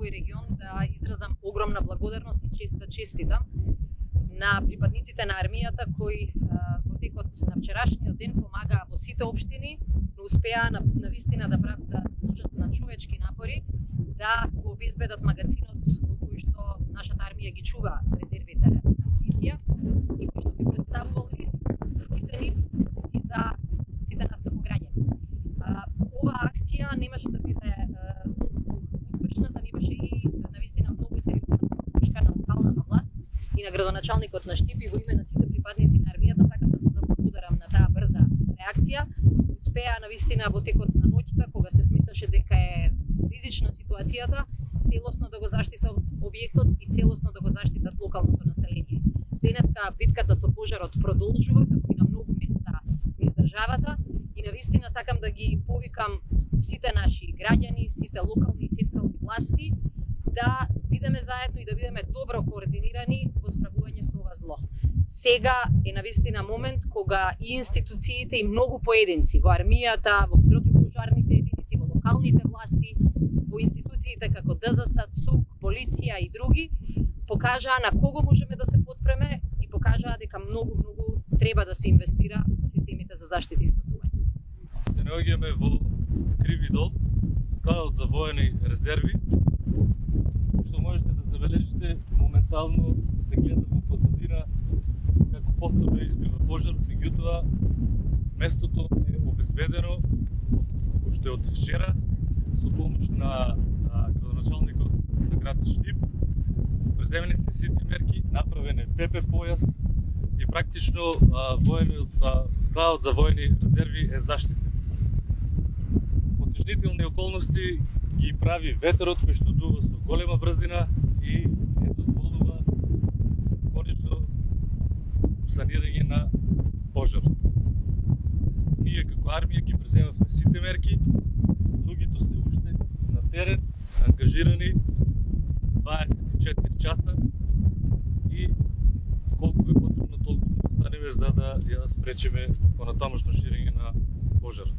овој регион да изразам огромна благодарност и да честитам на припадниците на армијата кои во текот на вчерашниот ден помагаа во сите општини, но успеа на вистина да вложат на човечки напори да го обезбедат магазинот во кој што нашата армија ги чува резервите на муниција и кој што би представувал риск за сите нив и за сите нас како граѓани. Оваа акција немаше да биде успешна да немаше и навистина многу сериозна поддршка на локалната власт и на градоначалникот на Штип и во име на сите припадници на армијата сакам да се заблагодарам на таа брза реакција. Успеа навистина во текот на ноќта кога се сметаше дека е ризична ситуацијата, целосно да го заштитат објектот и целосно да го заштитат локалното население. Денеска битката со пожарот продолжува како и на многу места низ државата и навистина сакам да ги повикам сите наши граѓани, сите локални и централни власти да бидеме заедно и да бидеме добро координирани во справување со ова зло. Сега е навистина момент кога и институциите и многу поединци во армијата, во противпожарните единици, во локалните власти, во институциите како ДЗС, ЦУК, полиција и други покажаа на кого можеме да се потпреме и покажаа дека многу треба да се инвестира во системите за заштита и спасување. Се наоѓаме во Криви дол, складот за воени резерви. Што можете да забележите, моментално се гледа во позадина како повторно избива пожар, меѓутоа местото е обезбедено уште од вчера со помош на градоначалникот на град Штип. Преземени се сите мерки, направен е ПП појас и практично складот за воени резерви е заштитен. Отежнителни околности ги прави ветерот кој што дува со голема брзина и не дозволува конечно санирање на пожар. Ние како армија ги преземавме сите мерки, луѓето се уште на терен, ангажирани 24 часа и колку е потребно толку да останеме за да ја спречиме понатамошно ширење на пожар.